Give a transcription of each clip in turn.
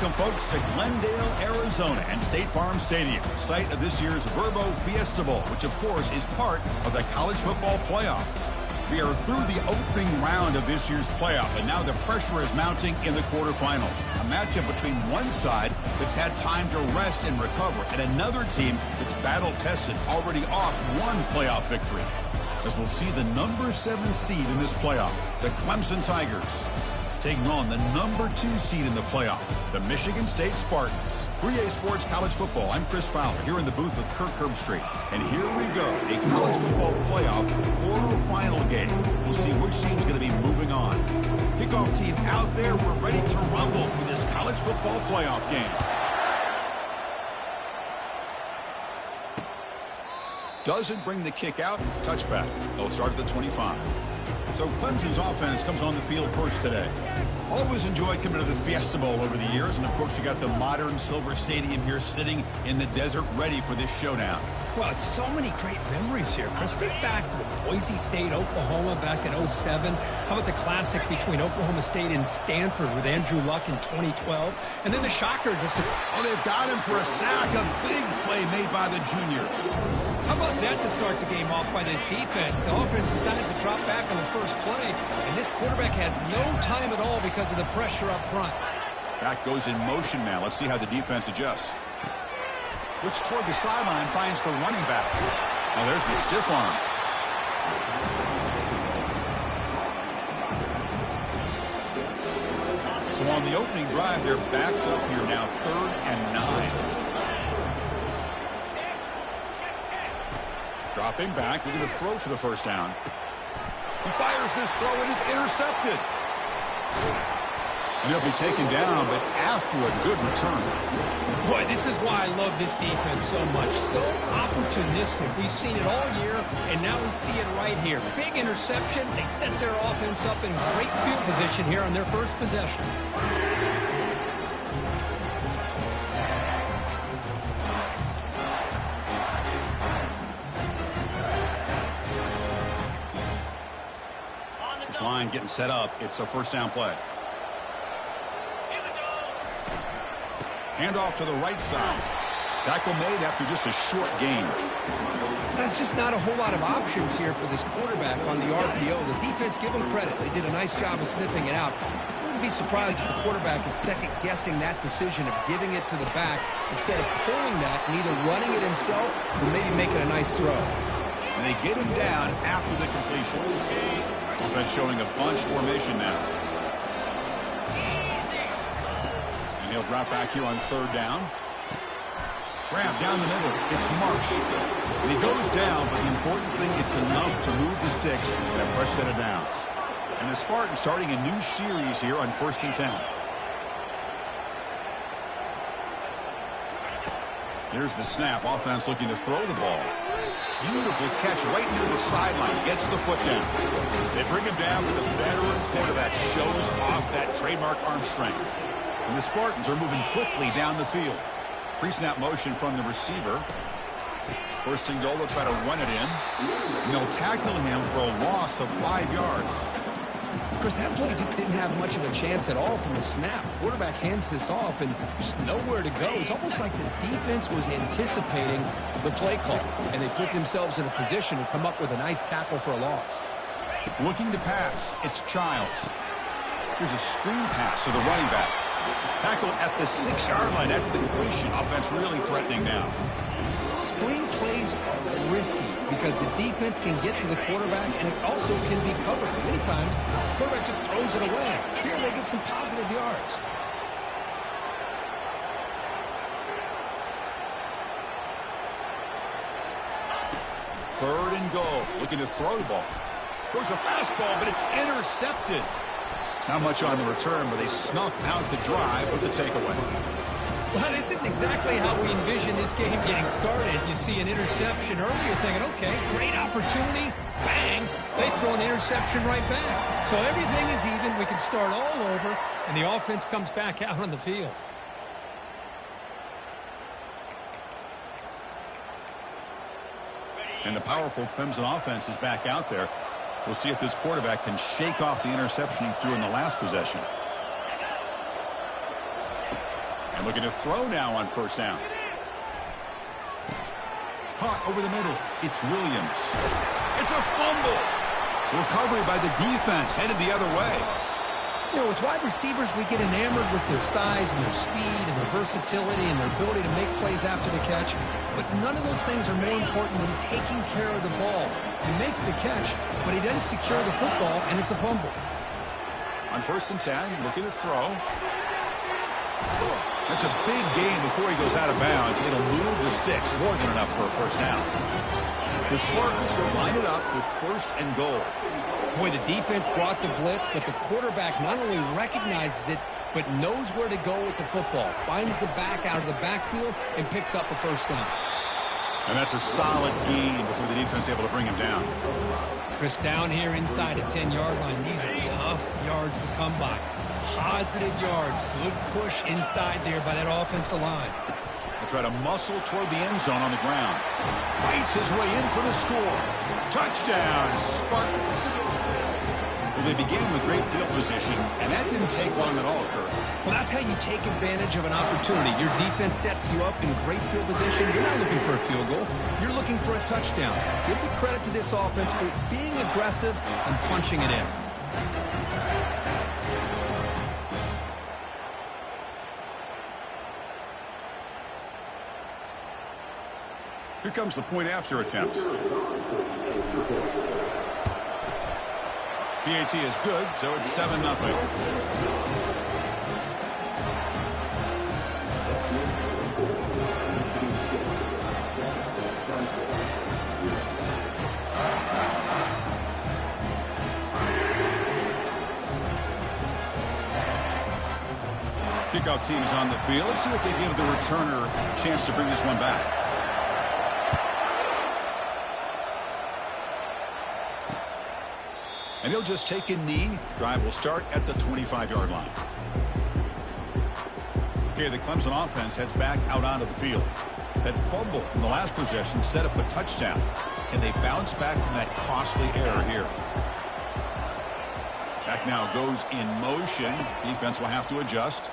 Welcome, folks, to Glendale, Arizona, and State Farm Stadium, site of this year's Verbo Fiesta Bowl, which, of course, is part of the college football playoff. We are through the opening round of this year's playoff, and now the pressure is mounting in the quarterfinals. A matchup between one side that's had time to rest and recover, and another team that's battle-tested, already off one playoff victory. As we'll see the number 7 seed in this playoff, the Clemson Tigers, taking on the number 2 seed in the playoff, the Michigan State Spartans. 3A Sports College Football. I'm Chris Fowler here in the booth with Kirk Herbstreit. And here we go, a college football playoff quarterfinal game. We'll see which team's going to be moving on. Kickoff team out there. We're ready to rumble for this college football playoff game. Doesn't bring the kick out. Touchback. They'll start at the 25. So Clemson's offense comes on the field first today. Always enjoyed coming to the Fiesta Bowl over the years. And, of course, you got the modern Silver Stadium here sitting in the desert ready for this showdown. Well, it's so many great memories here, Chris. Think back to the Boise State, Oklahoma back in '07. How about the classic between Oklahoma State and Stanford with Andrew Luck in 2012? And then the shocker just... Oh, they've got him for a sack. A big play made by the junior. How about that to start the game off by this defense? The offense decides to drop back on the first play, and this quarterback has no time at all because of the pressure up front. Back goes in motion now. Let's see how the defense adjusts. Looks toward the sideline, finds the running back. Oh, there's the stiff arm. So on the opening drive, they're backed up here now, 3rd and 9. Dropping back, they're going to throw for the first down. He fires this throw, and is intercepted. And he'll be taken down, but after a good return. Boy, this is why I love this defense so much. So opportunistic. We've seen it all year, and now we see it right here. Big interception. They set their offense up in great field position here on their first possession. This line getting set up. It's a first down play. Handoff to the right side. Tackle made after just a short gain. That's just not a whole lot of options here for this quarterback on the RPO. The defense, give them credit. They did a nice job of sniffing it out. I wouldn't be surprised if the quarterback is second-guessing that decision of giving it to the back instead of pulling that and either running it himself or maybe making a nice throw. And they get him down after the completion. Offense showing a bunch formation now. And he'll drop back here on 3rd down. Grab down the middle. It's Marsh. And he goes down, but the important thing, it's enough to move the sticks that fresh set of downs. And the Spartans starting a new series here on 1st and 10. Here's the snap. Offense looking to throw the ball. Beautiful catch right near the sideline. Gets the foot down. They bring him down, but the veteran quarterback shows off that trademark arm strength. And the Spartans are moving quickly down the field. Pre-snap motion from the receiver. First and goal, they'll try to run it in. And they'll tackle him for a loss of 5 yards. Chris, that play just didn't have much of a chance at all from the snap. Quarterback hands this off and just nowhere to go. It's almost like the defense was anticipating the play call, and they put themselves in a position to come up with a nice tackle for a loss. Looking to pass, it's Childs. Here's a screen pass to the running back. Tackle at the 6-yard line after the completion. Offense really threatening now. Screen plays are risky because the defense can get to the quarterback and it also can be covered. Many times, the quarterback just throws it away. Here they get some positive yards. Third and goal. Looking to throw the ball. Goes a fastball, but it's intercepted. Not much on the return, but they snuff out the drive with the takeaway. Well, this isn't exactly how we envision this game getting started. You see an interception early, you're thinking, okay, great opportunity. Bang! They throw an interception right back. So everything is even. We can start all over, and the offense comes back out on the field. And the powerful Clemson offense is back out there. We'll see if this quarterback can shake off the interception he threw in the last possession. And looking to throw now on first down. Caught over the middle. It's Williams. It's a fumble. Recovery by the defense, headed the other way. You know, as wide receivers, we get enamored with their size and their speed and their versatility and their ability to make plays after the catch. But none of those things are more important than taking care of the ball. He makes the catch, but he doesn't secure the football, and it's a fumble. On 1st and 10, looking to throw. That's a big gain before he goes out of bounds. It'll move the sticks, more than enough for a first down. The Spartans will line it up with 1st and goal. Boy, the defense brought the blitz, but the quarterback not only recognizes it, but knows where to go with the football. Finds the back out of the backfield and picks up a first down. And that's a solid gain before the defense is able to bring him down. Chris, down here inside a 10-yard line, these are tough yards to come by. Positive yards. Good push inside there by that offensive line. They'll try to muscle toward the end zone on the ground. Fights his way in for the score. Touchdown, Spartans. Well, they began with great field position, and that didn't take long at all, Kurt. Well, that's how you take advantage of an opportunity. Your defense sets you up in great field position. You're not looking for a field goal. You're looking for a touchdown. Give the credit to this offense for being aggressive and punching it in. Here comes the point after attempt. PAT is good, so it's 7-0. Kickoff team is on the field. Let's see if they give the returner a chance to bring this one back. And he'll just take a knee. Drive will start at the 25-yard line. Okay, the Clemson offense heads back out onto the field. That fumble in the last possession set up a touchdown. Can they bounce back from that costly error here? Back now goes in motion. Defense will have to adjust.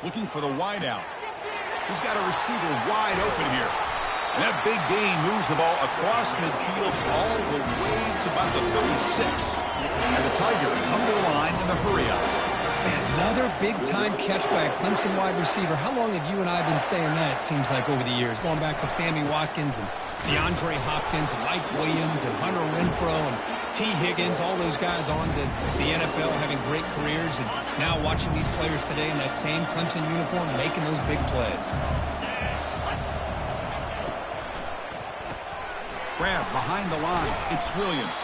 Looking for the wide out. He's got a receiver wide open here. And that big gain moves the ball across midfield all the way to about the 36. And the Tigers come to the line in the hurry up. Man, another big-time catch by a Clemson wide receiver. How long have you and I been saying that, it seems like, over the years? Going back to Sammy Watkins and DeAndre Hopkins and Mike Williams and Hunter Renfrow and T. Higgins, all those guys on to the NFL having great careers. And now watching these players today in that same Clemson uniform making those big plays. Grab behind the line. It's Williams.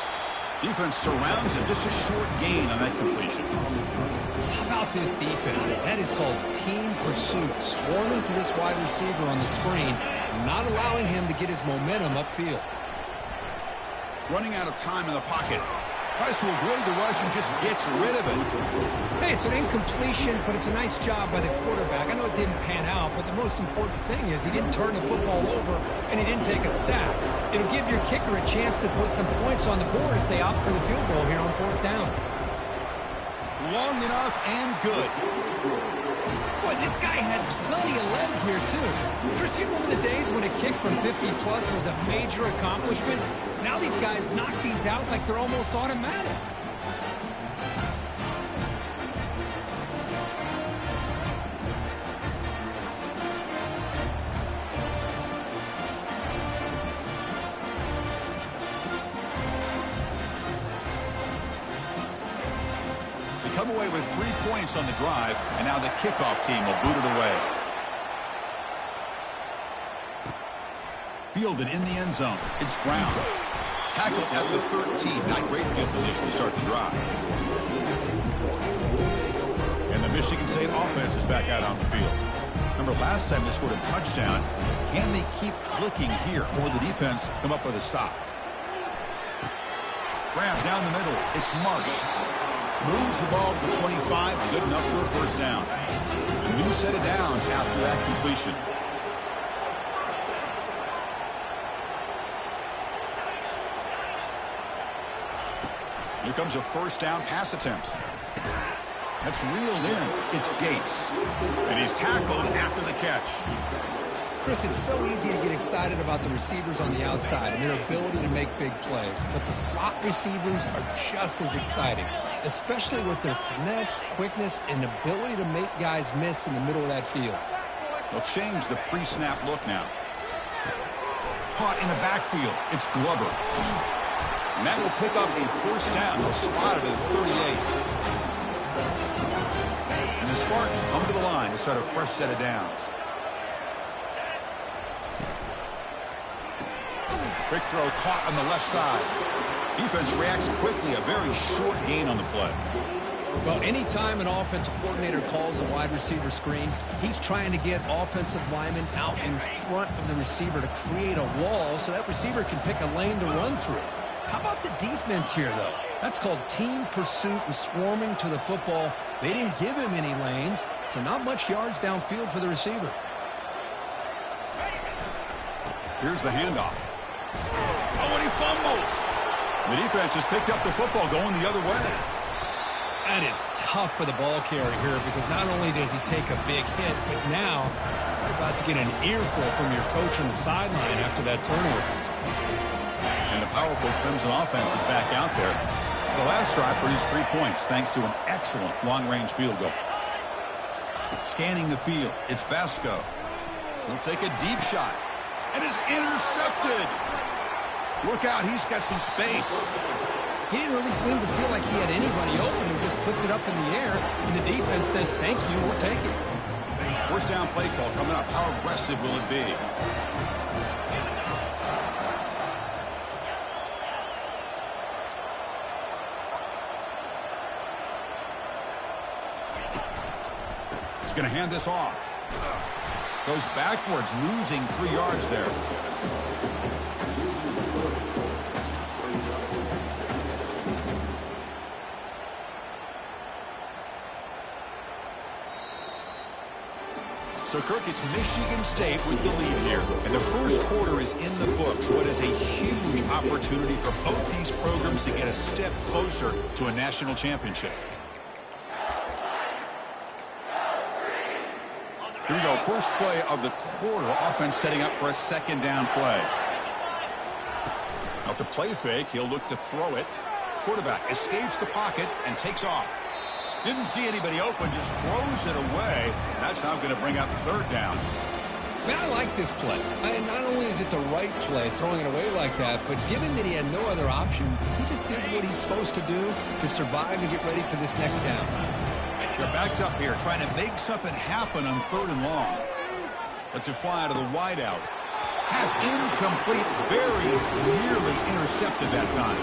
Defense surrounds him. Just a short gain on that completion. How about this defense? That is called team pursuit. Swarming to this wide receiver on the screen, not allowing him to get his momentum upfield. Running out of time in the pocket. Tries to avoid the rush and just gets rid of it. Hey, it's an incompletion, but it's a nice job by the quarterback. I know it didn't pan out, but the most important thing is he didn't turn the football over and he didn't take a sack. It'll give your kicker a chance to put some points on the board if they opt for the field goal here on 4th down. Long enough and good. Boy, this guy had plenty of leg here, too. Chris, you remember the days when a kick from 50-plus was a major accomplishment? Now these guys knock these out like they're almost automatic. They come away with 3 points on the drive, and now the kickoff team will boot it away. Fielded in the end zone. It's Brown. Tackled at the 13. Not great field position to start the drive. And the Michigan State offense is back out on the field. Remember, last time they scored a touchdown. Can they keep clicking here, or will the defense come up with a stop? Grab down the middle. It's Marsh. Moves the ball to the 25. Good enough for a first down. A new set of downs after that completion. Here comes a first down pass attempt. That's reeled in. It's Gates. And he's tackled after the catch. Chris, it's so easy to get excited about the receivers on the outside and their ability to make big plays. But the slot receivers are just as exciting, especially with their finesse, quickness, and ability to make guys miss in the middle of that field. They'll change the pre-snap look now. Caught in the backfield. It's Glover. And that will pick up a first down. They'll spot it at 38. And the Spartans come to the line to start a fresh set of downs. Quick throw caught on the left side. Defense reacts quickly. A very short gain on the play. Well, anytime an offensive coordinator calls a wide receiver screen, he's trying to get offensive linemen out in front of the receiver to create a wall so that receiver can pick a lane to run through. How about the defense here, though? That's called team pursuit and swarming to the football. They didn't give him any lanes, so not much yards downfield for the receiver. Here's the handoff. Oh, and he fumbles. The defense has picked up the football going the other way. That is tough for the ball carrier here because not only does he take a big hit, but now you're about to get an earful from your coach on the sideline after that turnover. And the powerful Crimson offense is back out there. The last drive produced 3 points thanks to an excellent long-range field goal. Scanning the field, it's Basco. He'll take a deep shot. And is intercepted. Look out, he's got some space. He didn't really seem to feel like he had anybody open. He just puts it up in the air, and the defense says, thank you, we'll take it. First down play call coming up. How aggressive will it be? He's going to hand this off. Goes backwards, losing 3 yards there. So, Kirk, it's Michigan State with the lead here. And the first quarter is in the books. So it is a huge opportunity for both these programs to get a step closer to a national championship. Here we go. First play of the quarter. Offense setting up for a second down play. Now, with the play fake, he'll look to throw it. Quarterback escapes the pocket and takes off. Didn't see anybody open, just throws it away. That's now going to bring up third down. Man, I like this play. Not only is it the right play, throwing it away like that, but given that he had no other option, he just did what he's supposed to do to survive and get ready for this next down. They're backed up here, trying to make something happen on 3rd and long. Lets it fly out of the wideout. Has incomplete, very nearly intercepted that time.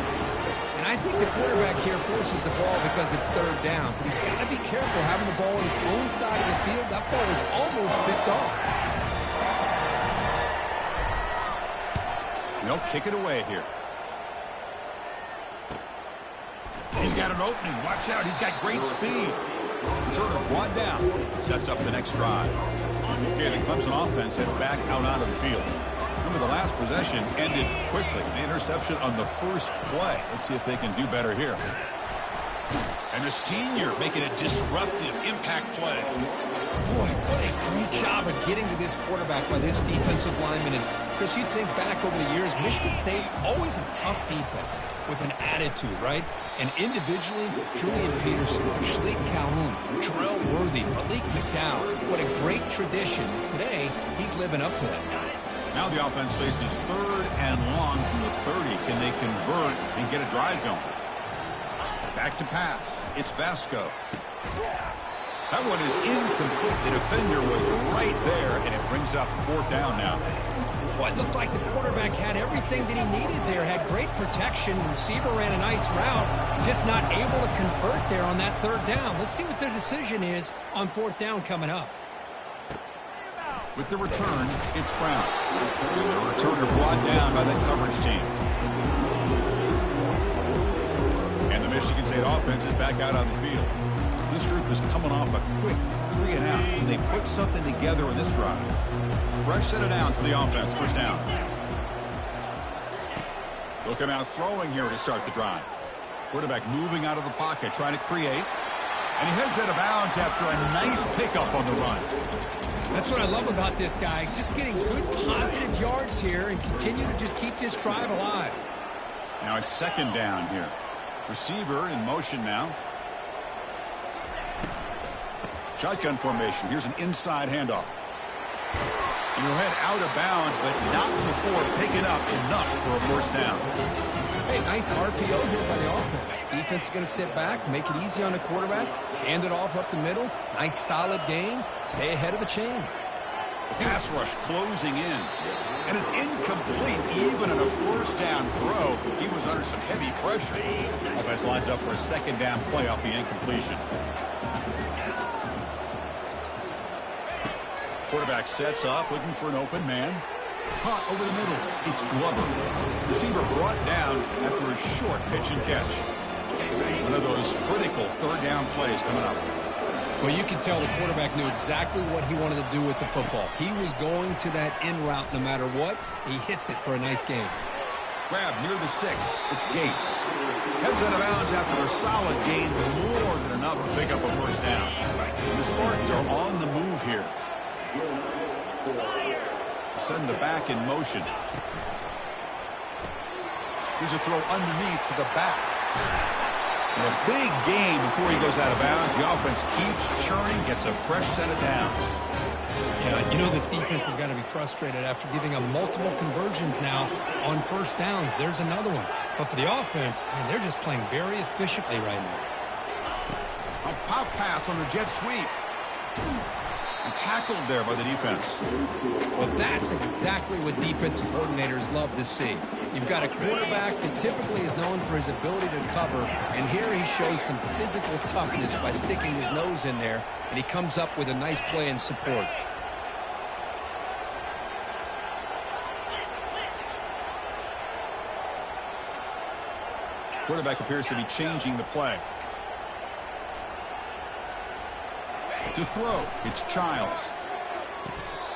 And I think the quarterback here forces the ball because it's 3rd down. But he's got to be careful having the ball on his own side of the field. That ball is almost picked off. And they'll kick it away here. He's got an opening. Watch out. He's got great speed. Turner brought down. Sets up the next drive. Okay, the Clemson offense heads back out onto the field. Remember, the last possession ended quickly. The interception on the first play. Let's see if they can do better here. And the senior making a disruptive impact play. Boy, what a great job of getting to this quarterback by this defensive lineman. And Chris, you think back over the years, Michigan State, always a tough defense with an attitude, right? And individually, Julian Peterson, Shalik Calhoun, Terrell Worthy, Malik McDowell. What a great tradition. Today, he's living up to that. Now the offense faces 3rd and long from the 30. Can they convert and get a drive going? Back to pass. It's Basco. That one is incomplete. The defender was right there, and it brings up 4th down now. Well, it looked like the quarterback had everything that he needed there. Had great protection. The receiver ran a nice route. Just not able to convert there on that 3rd down. Let's see what their decision is on 4th down coming up. With the return, it's Brown. The returner brought down by the coverage team. And the Michigan State offense is back out on the field. This group is coming off a quick 3 and out. Can they put something together in this drive? Fresh set of downs for the offense. First down. They'll come out throwing here to start the drive. Quarterback moving out of the pocket, trying to create. And he heads out of bounds after a nice pickup on the run. That's what I love about this guy. Just getting good positive yards here and continue to just keep this drive alive. Now it's second down here. Receiver in motion now. Shotgun formation. Here's an inside handoff. And he'll head out of bounds, but not before picking up enough for a first down. Hey, nice RPO here by the offense. Defense is going to sit back, make it easy on the quarterback, hand it off up the middle. Nice solid gain. Stay ahead of the chains. The pass rush closing in. And it's incomplete. Even in a first down throw, he was under some heavy pressure. Offense lines up for a second down play off the incompletion. Quarterback sets up, looking for an open man. Caught over the middle. It's Glover. Receiver brought down after a short pitch and catch. One of those critical third down plays coming up. Well, you can tell the quarterback knew exactly what he wanted to do with the football. He was going to that in route no matter what. He hits it for a nice gain. Grab near the sticks. It's Gates. Heads out of bounds after a solid gain, more than enough to pick up a first down. And the Spartans are on the move here. Send the back in motion. Here's a throw underneath to the back. And a big gain before he goes out of bounds. The offense keeps churning, gets a fresh set of downs. Yeah, you know this defense has got to be frustrated after giving them multiple conversions now on first downs. There's another one. But for the offense, man, they're just playing very efficiently right now. A pop pass on the jet sweep. And tackled there by the defense. Well, that's exactly what defensive coordinators love to see. You've got a quarterback that typically is known for his ability to cover, and here he shows some physical toughness by sticking his nose in there, and he comes up with a nice play in support. Quarterback appears to be changing the play. To throw, it's Childs.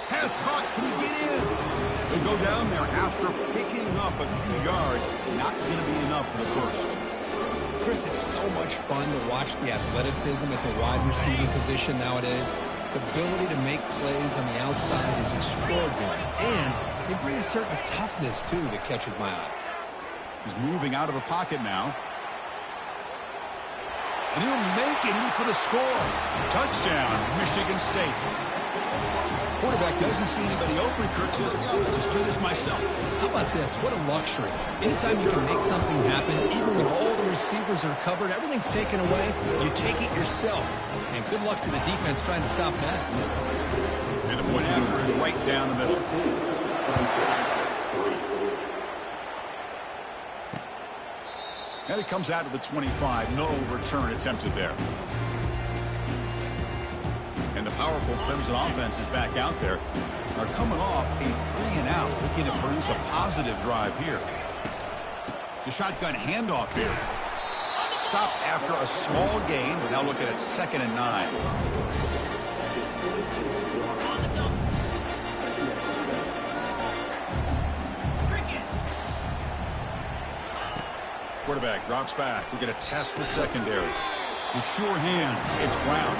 Pass caught, can he get in? He'll go down there after picking up a few yards. Not going to be enough for the first. Chris, it's so much fun to watch the athleticism at the wide receiving position nowadays. The ability to make plays on the outside is extraordinary. And they bring a certain toughness, too, that catches my eye. He's moving out of the pocket now. And he'll make it in for the score. Touchdown, Michigan State. Quarterback doesn't see anybody open. Kirk says, I'll just do this myself. How about this? What a luxury. Anytime you can make something happen, even when all the receivers are covered, everything's taken away, you take it yourself. And good luck to the defense trying to stop that. And the point after is right down the middle. And it comes out to the 25. No return attempted there. And the powerful Clemson offense is back out there. They're coming off a 3-and-out, looking to produce a positive drive here. The shotgun handoff here. Stopped after a small gain. We're now looking at 2nd and 9. Quarterback drops back. We're going to test the secondary. With sure hands, it's Brown.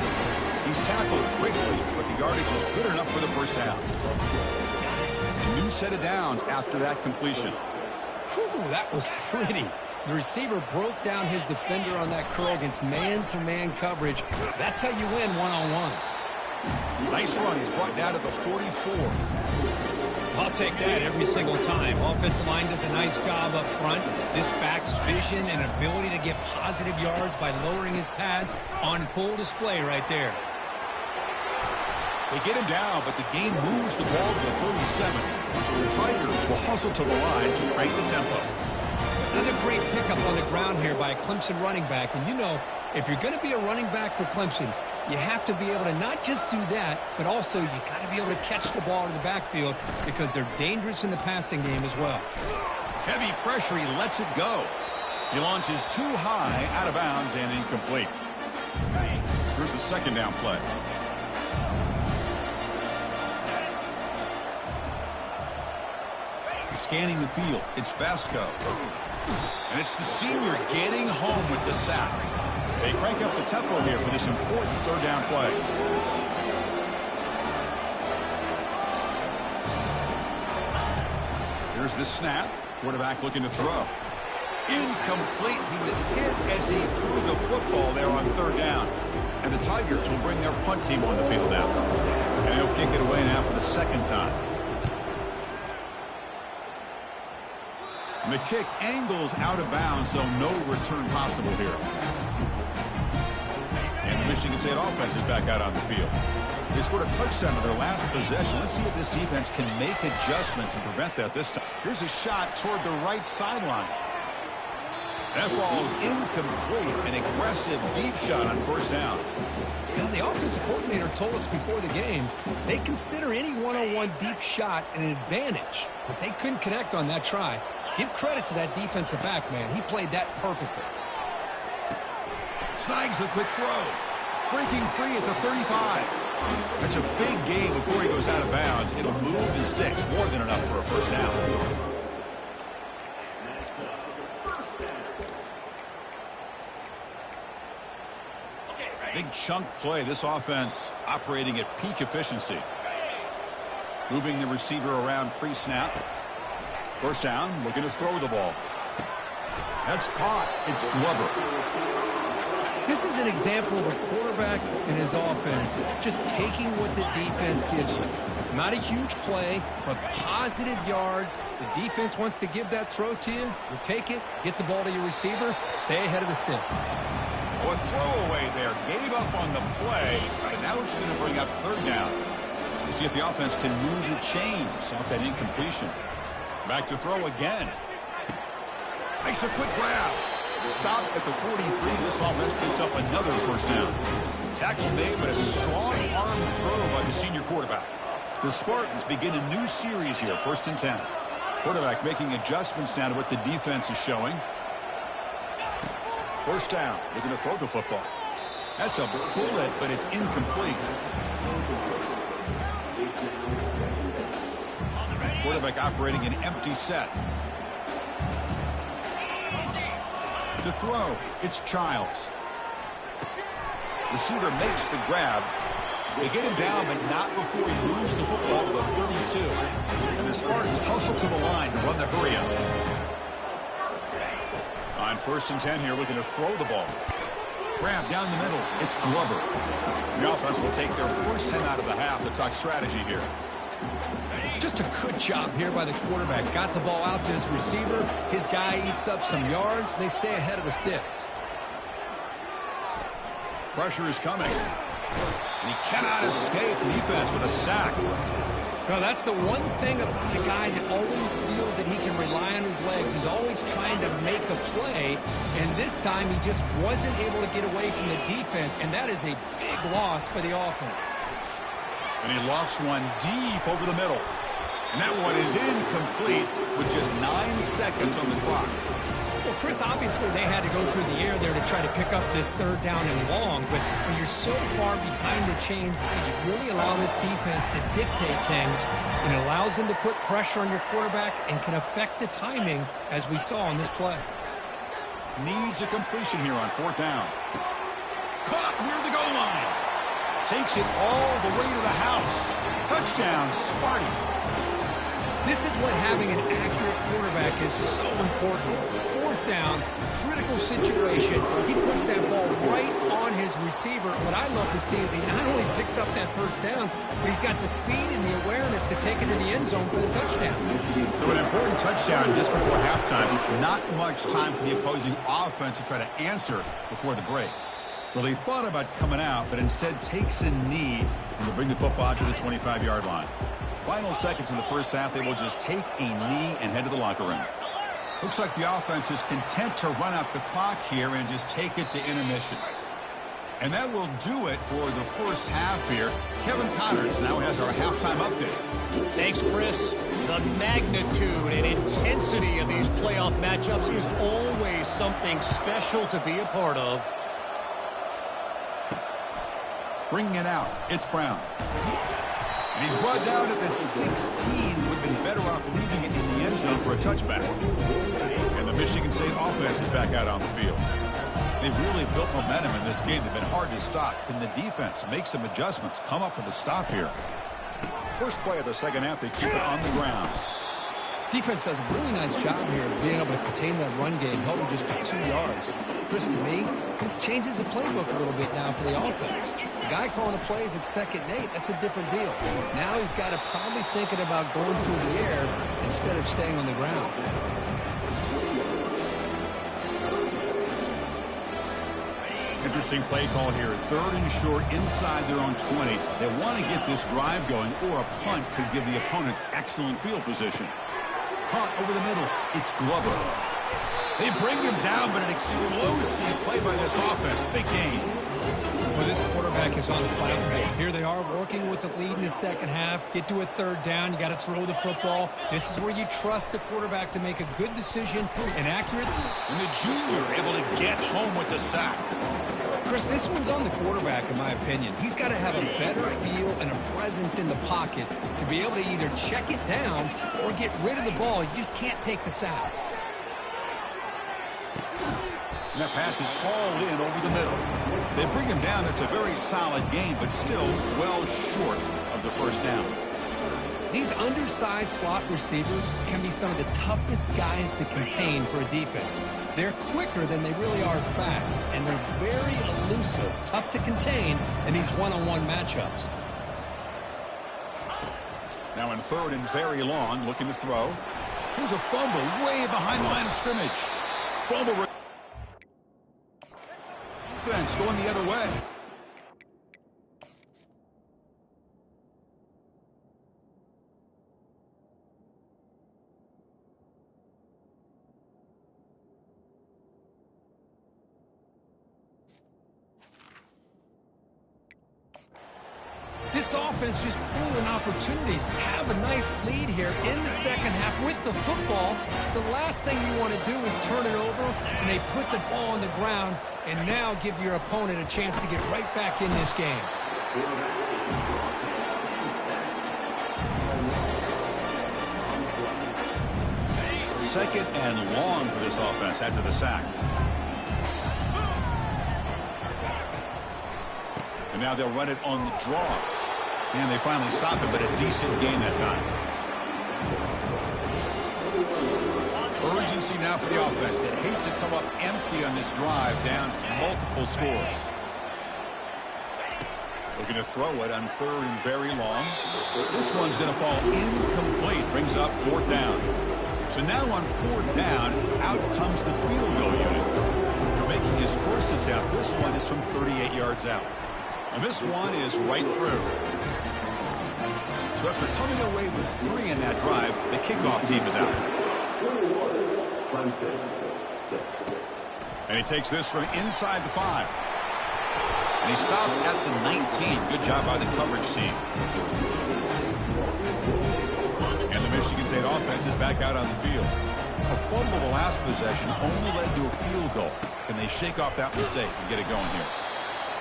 He's tackled quickly, but the yardage is good enough for the first down. A new set of downs after that completion. Whew, that was pretty. The receiver broke down his defender on that curl against man-to-man coverage. That's how you win one-on-ones. Nice run. He's brought down to the 44. I'll take that every single time. Offensive line does a nice job up front. This back's vision and ability to get positive yards by lowering his pads on full display right there. They get him down, but the game moves the ball to the 37. The Tigers will hustle to the line to crank the tempo. Another great pickup on the ground here by a Clemson running back. And you know, if you're going to be a running back for Clemson, you have to be able to not just do that, but also you got to be able to catch the ball in the backfield because they're dangerous in the passing game as well. Heavy pressure, he lets it go. He launches too high, out of bounds, and incomplete. Here's the second down play. Scanning the field, it's Basco. And it's the senior getting home with the sack. They crank up the tempo here for this important third down play. Here's the snap. Quarterback looking to throw. Incomplete. He was hit as he threw the football there on third down. And the Tigers will bring their punt team on the field now. And he'll kick it away now for the second time. And the kick angles out of bounds, so no return possible here. And the Michigan State offense is back out on the field. They scored a touchdown in their last possession. Let's see if this defense can make adjustments and prevent that this time. Here's a shot toward the right sideline. That ball is incomplete. An aggressive deep shot on first down. Now, the offensive coordinator told us before the game they consider any one-on-one deep shot an advantage, but they couldn't connect on that try. Give credit to that defensive back, man. He played that perfectly. Snags the quick throw. Breaking free at the 35. That's a big gain before he goes out of bounds. It'll move the sticks. More than enough for a first down. Big chunk play. This offense operating at peak efficiency. Moving the receiver around pre-snap. First down, looking to throw the ball. That's caught. It's Glover. This is an example of a quarterback and his offense just taking what the defense gives you. Not a huge play, but positive yards. The defense wants to give that throw to you. You take it, get the ball to your receiver, stay ahead of the sticks. A throwaway there. Gave up on the play. Right now it's going to bring up third down. We'll see if the offense can move the chains off that incompletion. Back to throw again. Makes a quick grab. Stop at the 43. This offense picks up another first down. Tackle made, but a strong arm throw by the senior quarterback. The Spartans begin a new series here, 1st and 10. Quarterback making adjustments now to what the defense is showing. First down, looking to throw the football. That's a bullet, but it's incomplete. Quarterback operating an empty set. To throw, it's Childs. Receiver makes the grab. They get him down, but not before he moves the football to the 32. And the Spartans hustle to the line to run the hurry-up. On 1st and 10 here, looking to throw the ball. Grab down the middle. It's Glover. The offense will take their first 10 out of the half to talk strategy here. Just a good job here by the quarterback. Got the ball out to his receiver. His guy eats up some yards. They stay ahead of the sticks. Pressure is coming. And he cannot escape the defense with a sack. No, that's the one thing about a guy that always feels that he can rely on his legs. He's always trying to make a play, and this time he just wasn't able to get away from the defense, and that is a big loss for the offense. And he lofts one deep over the middle. And that one is incomplete with just 9 seconds on the clock. Well, Chris, obviously they had to go through the air there to try to pick up this third down and long, but when you're so far behind the chains, you really allow this defense to dictate things, and it allows them to put pressure on your quarterback and can affect the timing, as we saw on this play. Needs a completion here on 4th down. Caught near the goal line. Takes it all the way to the house. Touchdown, Sparty. This is what having an accurate quarterback is so important. 4th down, critical situation. He puts that ball right on his receiver. What I love to see is he not only picks up that first down, but he's got the speed and the awareness to take it to the end zone for the touchdown. So an important touchdown just before halftime. Not much time for the opposing offense to try to answer before the break. Well, he thought about coming out, but instead takes a knee and will bring the football out to the 25-yard line. Final seconds in the first half, they will just take a knee and head to the locker room. Looks like the offense is content to run out the clock here and just take it to intermission. And that will do it for the first half here. Kevin Connors now has our halftime update. Thanks, Chris. The magnitude and intensity of these playoff matchups is always something special to be a part of. Bringing it out, it's Brown. And he's brought down at the 16. Would have been better off leaving it in the end zone for a touchback. And the Michigan State offense is back out on the field. They've really built momentum in this game. They've been hard to stop. Can the defense make some adjustments, come up with a stop here? First play of the second half, they keep it on the ground. Defense does a really nice job here of being able to contain that run game, held them just for 2 yards. Chris, to me, this changes the playbook a little bit now for the offense. The guy calling the plays at 2nd and 8, that's a different deal. Now he's got to probably thinking about going through the air instead of staying on the ground. Interesting play call here. 3rd and short inside their own 20. They want to get this drive going, or a punt could give the opponents excellent field position. Punt over the middle. It's Glover. They bring him down, but an explosive play by this offense. Big gain. Well, this quarterback is on fire. Here they are working with the lead in the second half. Get to a 3rd down. You got to throw the football. This is where you trust the quarterback to make a good decision and accurate. And the junior able to get home with the sack. Chris, this one's on the quarterback, in my opinion. He's got to have a better feel and a presence in the pocket to be able to either check it down or get rid of the ball. You just can't take the sack. And that pass is all in over the middle. They bring him down. It's a very solid game, but still well short of the first down. These undersized slot receivers can be some of the toughest guys to contain for a defense. They're quicker than they really are fast, and they're very elusive, tough to contain in these one-on-one matchups. Now in 3rd and very long, looking to throw. Here's a fumble way behind the line of scrimmage. Fumble. Defense going the other way. This offense just pulled an opportunity to have a nice lead here in the second half with the football. The last thing you want to do is turn it over, and they put the ball on the ground and now give your opponent a chance to get right back in this game. Second and long for this offense after the sack. And now they'll run it on the draw. And they finally stop it, but a decent gain that time. Urgency now for the offense that hates to come up empty on this drive, down multiple scores. Looking to throw it on 3rd and very long. This one's going to fall incomplete. Brings up 4th down. So now on 4th down, out comes the field goal unit. After making his first attempt, this one is from 38 yards out. And this one is right through. So after coming away with 3 in that drive, the kickoff team is out. And he takes this from inside the 5. And he stopped at the 19. Good job by the coverage team. And the Michigan State offense is back out on the field. A fumble the last possession only led to a field goal. Can they shake off that mistake and get it going here?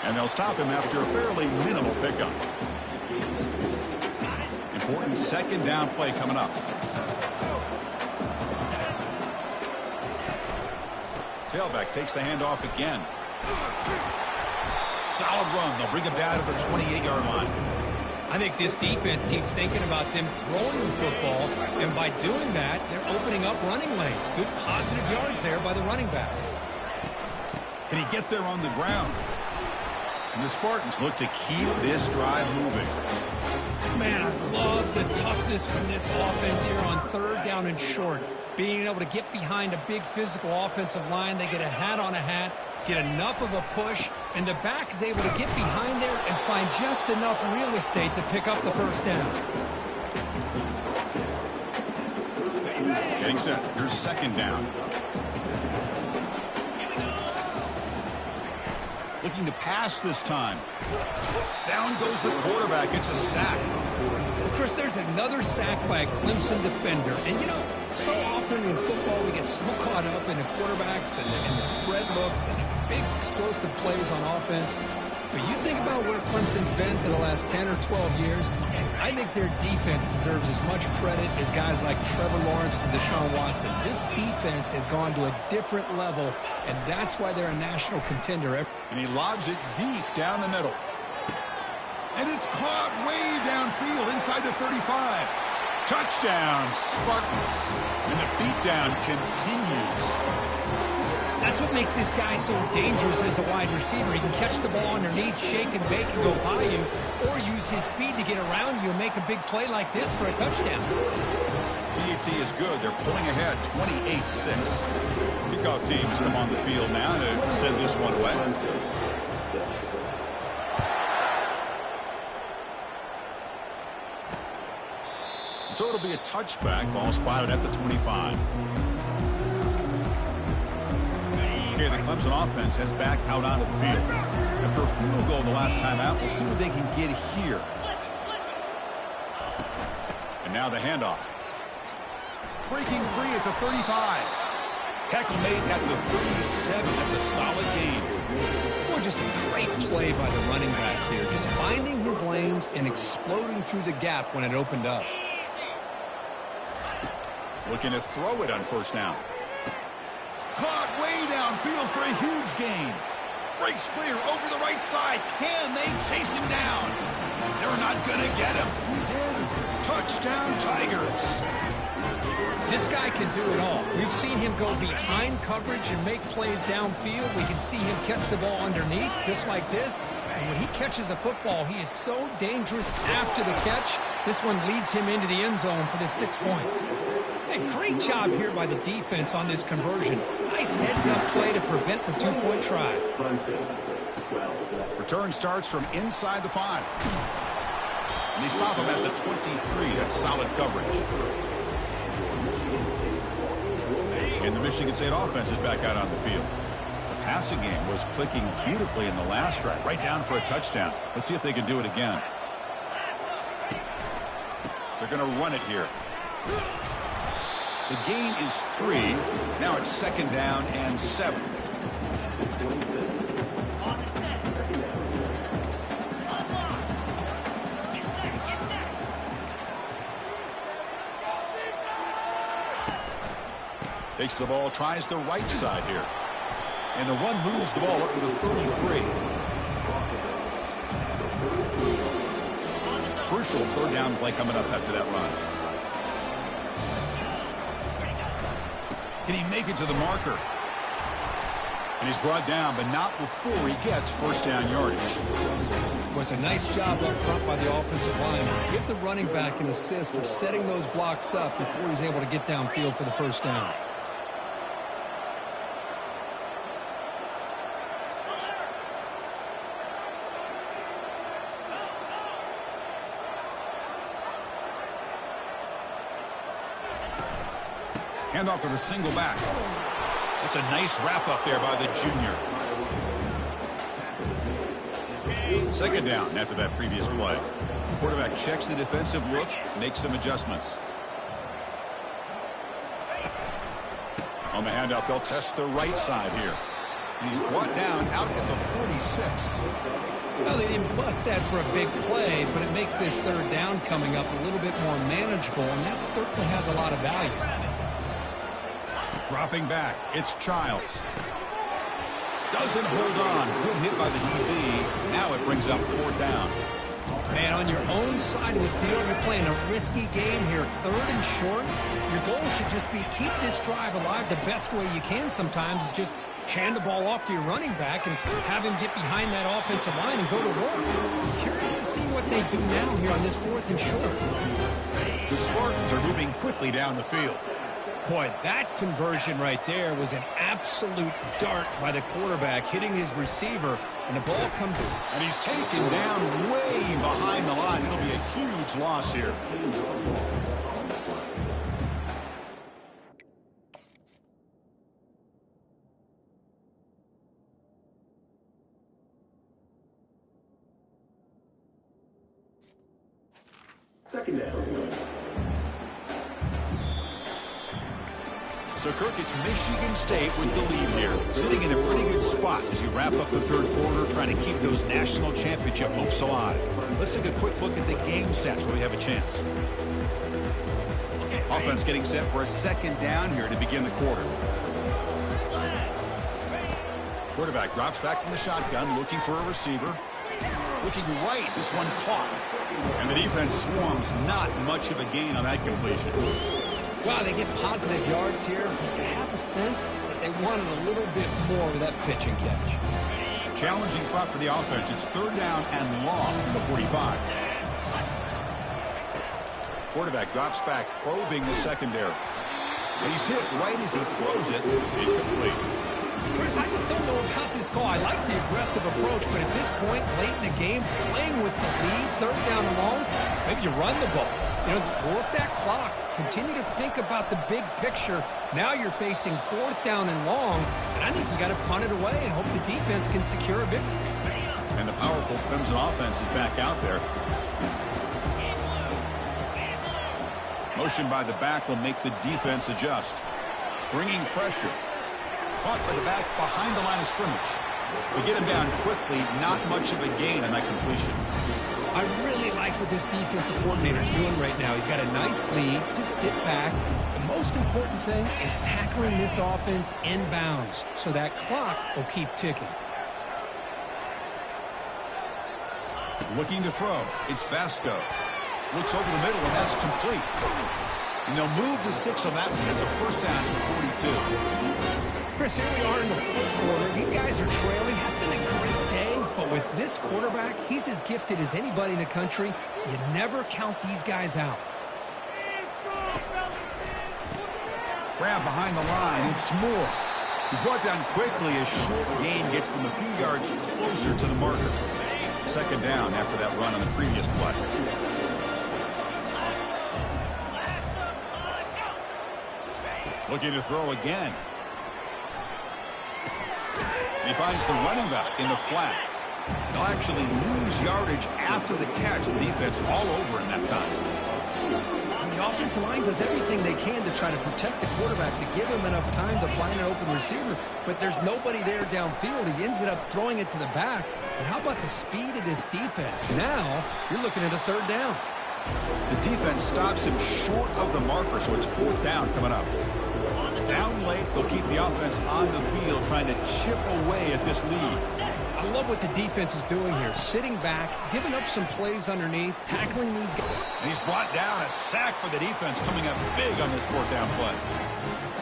And they'll stop him after a fairly minimal pickup. Important 2nd down play coming up. Tailback takes the handoff again. Solid run. They'll bring him down to the 28-yard line. I think this defense keeps thinking about them throwing the football, and by doing that, they're opening up running lanes. Good positive yards there by the running back. Can he get there on the ground? And the Spartans look to keep this drive moving. Man, I love the toughness from this offense here on 3rd down and short. Being able to get behind a big physical offensive line, they get a hat on a hat, get enough of a push, and the back is able to get behind there and find just enough real estate to pick up the 1st down. Getting set. Here's 2nd down. Looking to pass this time. Down goes the quarterback. It's a sack. Well, Chris, there's another sack by a Clemson defender. And, you know, so often in football we get so caught up in the quarterbacks and the spread looks and the big explosive plays on offense. But you think about where Clemson's been for the last 10 or 12 years, I think their defense deserves as much credit as guys like Trevor Lawrence and Deshaun Watson. This defense has gone to a different level, and that's why they're a national contender. And he lobs it deep down the middle. And it's caught way downfield inside the 35. Touchdown, Spartans. And the beatdown continues. That's what makes this guy so dangerous as a wide receiver. He can catch the ball underneath, shake and bake, and go by you, or use his speed to get around you and make a big play like this for a touchdown. PAT is good. They're pulling ahead 28-6. Kickoff teams come on the field now to send this one away. So it'll be a touchback. Ball spotted at the 25. Okay, the Clemson offense heads back out onto the field. After a field goal the last time out, we'll see what they can get here. And now the handoff. Breaking free at the 35. Tackle made at the 37. That's a solid gain. Well, just a great play by the running back here. Just finding his lanes and exploding through the gap when it opened up. Looking to throw it on first down. Caught way downfield for a huge gain. Breaks clear over the right side. Can they chase him down? They're not going to get him. He's in. Touchdown, Tigers. This guy can do it all. We've seen him go behind coverage and make plays downfield. We can see him catch the ball underneath, just like this. And when he catches a football, he is so dangerous after the catch. This one leads him into the end zone for the 6 points. Hey, great job here by the defense on this conversion. Nice heads-up play to prevent the two-point try. Return starts from inside the 5. And they stop him at the 23. That's solid coverage. And the Michigan State offense is back out on the field. The passing game was clicking beautifully in the last drive, right down for a touchdown. Let's see if they can do it again. They're going to run it here. The gain is 3. Now it's second down and 7. Takes the ball, tries the right side here. And the one moves the ball up to the 33. Crucial third down play coming up after that run. Can he make it to the marker? And he's brought down, but not before he gets first down yardage. Was a nice job up front by the offensive line. Give the running back an assist for setting those blocks up before he's able to get downfield for the first down. Handoff to the single back. That's a nice wrap up there by the junior. Second down after that previous play. Quarterback checks the defensive look, makes some adjustments. On the handoff, they'll test the right side here. He's brought down out at the 46. Well, they didn't bust that for a big play, but it makes this third down coming up a little bit more manageable, and that certainly has a lot of value. Dropping back, it's Childs. Doesn't hold on. Good hit by the DB. Now it brings up fourth down. Man, on your own side of the field, you're playing a risky game here. Third and short. Your goal should just be keep this drive alive the best way you can sometimes is just hand the ball off to your running back and have him get behind that offensive line and go to work. I'm curious to see what they do now here on this fourth and short. The Spartans are moving quickly down the field. Boy, that conversion right there was an absolute dart by the quarterback hitting his receiver, and the ball comes in. And he's taken down way behind the line. It'll be a huge loss here. Second down. So, Kirk, it's Michigan State with the lead here, sitting in a pretty good spot as you wrap up the third quarter, trying to keep those national championship hopes alive. Let's take a quick look at the game sets where we have a chance. Offense getting set for a second down here to begin the quarter. Quarterback drops back from the shotgun, looking for a receiver. Looking right, this one caught. And the defense swarms, not much of a gain on that completion. Wow, they get positive yards here. I have a sense that they wanted a little bit more with that pitch and catch. Challenging spot for the offense. It's third down and long from the 45. Quarterback drops back, probing the secondary. And he's hit right as he throws it. Incomplete. Chris, I just don't know about this call. I like the aggressive approach, but at this point, late in the game, playing with the lead, third down and long, maybe you run the ball. You know, work that clock. Continue to think about the big picture. Now you're facing fourth down and long, and I think you got to punt it away and hope the defense can secure a victory. And the powerful Clemson offense is back out there. Motion by the back will make the defense adjust. Bringing pressure. Caught by the back behind the line of scrimmage. They get him down quickly. Not much of a gain on that completion. I really like what this defensive coordinator is doing right now. He's got a nice lead. Just sit back. The most important thing is tackling this offense inbounds so that clock will keep ticking. Looking to throw. It's Basto. Looks over the middle, and that's complete. And they'll move the 6 on that one. It's a first down at the 42. Chris, here we are in the fourth quarter. These guys are trailing. It's been a great day, but with this quarterback, he's as gifted as anybody in the country. You never count these guys out. Grab behind the line. It's Moore. He's brought down quickly. A short gain gets them a few yards closer to the marker. Second down after that run on the previous play. Looking to throw again. He finds the running back in the flat. They'll actually lose yardage after the catch. The defense all over in that time. The offensive line does everything they can to try to protect the quarterback, to give him enough time to find an open receiver, but there's nobody there downfield. He ends up throwing it to the back. And how about the speed of this defense? Now you're looking at a third down. The defense stops him short of the marker, so it's fourth down coming up. Down late, they'll keep the offense on the field, trying to chip away at this lead. I love what the defense is doing here. Sitting back, giving up some plays underneath, tackling these guys. And he's brought down. A sack for the defense coming up big on this fourth down play.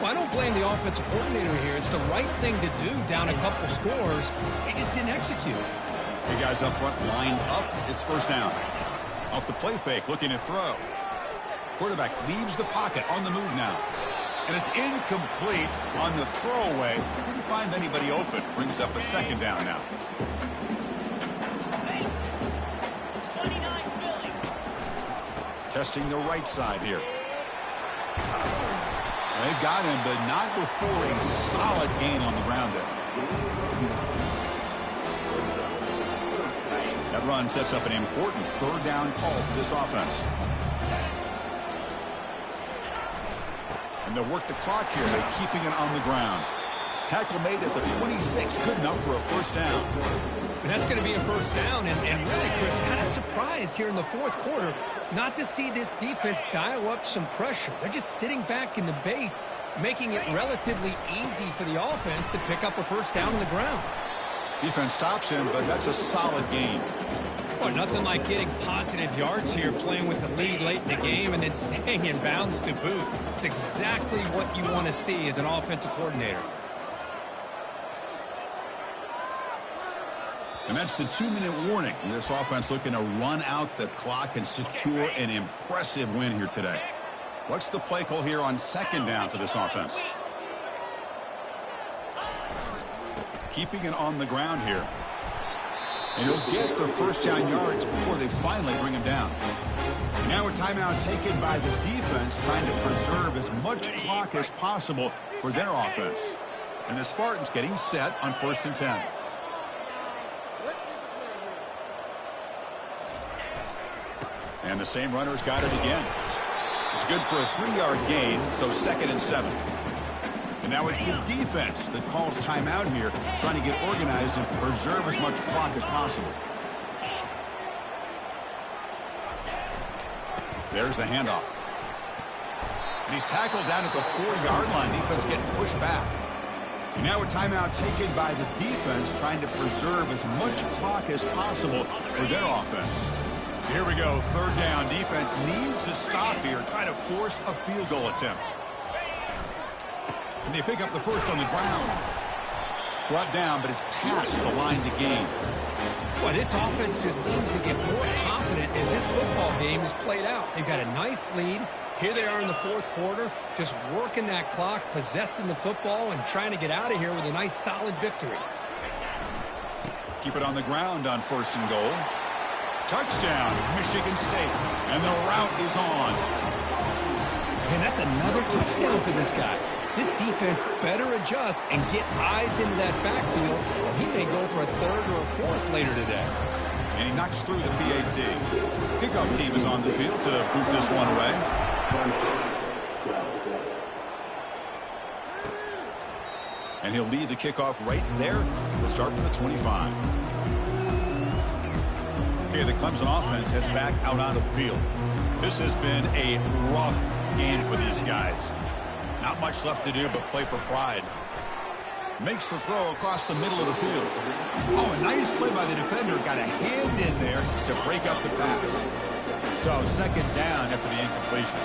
Well, I don't blame the offensive coordinator here. It's the right thing to do down a couple scores. They just didn't execute. The guys up front lined up. It's first down. Off the play fake, looking to throw. Quarterback leaves the pocket on the move now. And it's incomplete on the throwaway. Couldn't find anybody open. Brings up a second down now. Testing the right side here. They've got him, but not before a solid gain on the ground there. That run sets up an important third down call for this offense. And they'll work the clock here by keeping it on the ground. Tackle made at the 26, good enough for a first down. And that's going to be a first down. And really, Chris, kind of surprised here in the fourth quarter not to see this defense dial up some pressure. They're just sitting back in the base, making it relatively easy for the offense to pick up a first down on the ground. Defense stops him, but that's a solid gain. Well, nothing like getting positive yards here, playing with the lead late in the game and then staying in bounds to boot. It's exactly what you want to see as an offensive coordinator. And that's the 2-minute warning. This offense looking to run out the clock and secure an impressive win here today. What's the play call here on second down for this offense? Keeping it on the ground here. And he'll get the first down yards before they finally bring him down. Now a timeout taken by the defense, trying to preserve as much clock as possible for their offense. And the Spartans getting set on 1st and 10. And the same runner's got it again. It's good for a 3-yard gain, so 2nd and 7. And now it's the defense that calls timeout here, trying to get organized and preserve as much clock as possible. There's the handoff. And he's tackled down at the 4-yard line. Defense getting pushed back. And now a timeout taken by the defense, trying to preserve as much clock as possible for their offense. So here we go, 3rd down. Defense needs to stop here, try to force a field goal attempt. And they pick up the first on the ground. Brought down, but it's past the line to gain. Well, this offense just seems to get more confident as this football game is played out. They've got a nice lead. Here they are in the 4th quarter, just working that clock, possessing the football, and trying to get out of here with a nice, solid victory. Keep it on the ground on 1st and goal. Touchdown, Michigan State. And the route is on. And that's another touchdown for this guy. This defense better adjust and get eyes into that backfield. He may go for a 3rd or a 4th later today. And he knocks through the PAT. Kickoff team is on the field to boot this one away. And he'll lead the kickoff right there. He'll start with the 25. Okay, the Clemson offense heads back out onto the field. This has been a rough game for these guys. Not much left to do but play for pride. Makes the throw across the middle of the field. Oh, a nice play by the defender. Got a hand in there to break up the pass. So 2nd down after the incompletion.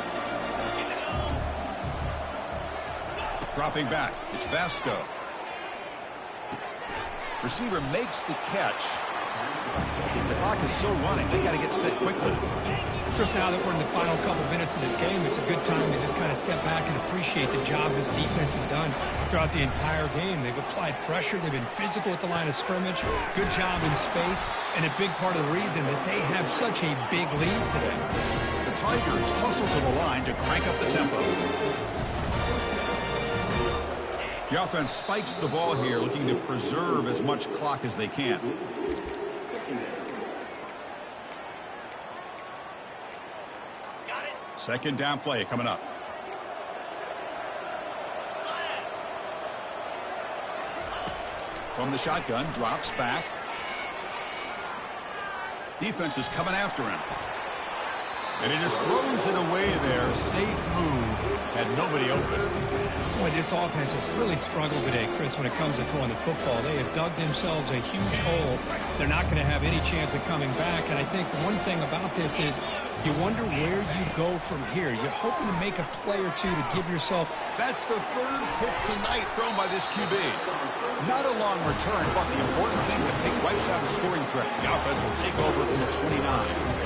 Dropping back. It's Vasco. Receiver makes the catch. The clock is still running. They got to get set quickly. Chris, now that we're in the final couple minutes of this game, it's a good time to just kind of step back and appreciate the job this defense has done throughout the entire game. They've applied pressure. They've been physical at the line of scrimmage. Good job in space. And a big part of the reason that they have such a big lead today. The Tigers hustle to the line to crank up the tempo. The offense spikes the ball here, looking to preserve as much clock as they can. Second down play coming up. From the shotgun, drops back. Defense is coming after him. And he just throws it away there. Safe move. Had nobody open. Boy, this offense has really struggled today, Chris, when it comes to throwing the football. They have dug themselves a huge hole. They're not going to have any chance of coming back. And I think one thing about this is you wonder where you go from here. You're hoping to make a play or two to give yourself. That's the 3rd pick tonight thrown by this QB. Not a long return, but the important thing, the pick wipes out a scoring threat. The offense will take over from the 29.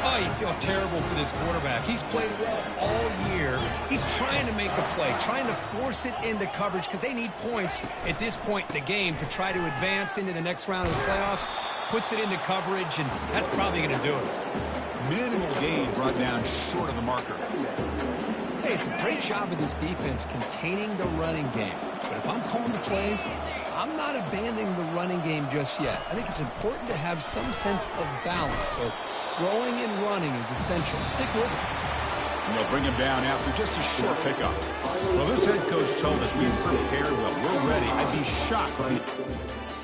Oh, you feel terrible for this quarterback. He's played well all year. He's trying to make a play, trying to force it into coverage because they need points at this point in the game to try to advance into the next round of the playoffs. Puts it into coverage, and that's probably going to do it. Minimal gain brought down short of the marker. Hey, it's a great job of this defense containing the running game. But if I'm calling the plays, I'm not abandoning the running game just yet. I think it's important to have some sense of balance. So throwing and running is essential. Stick with it. And they'll bring him down after just a short pickup. Well, this head coach told us we've prepared well. We're ready. I'd be shocked.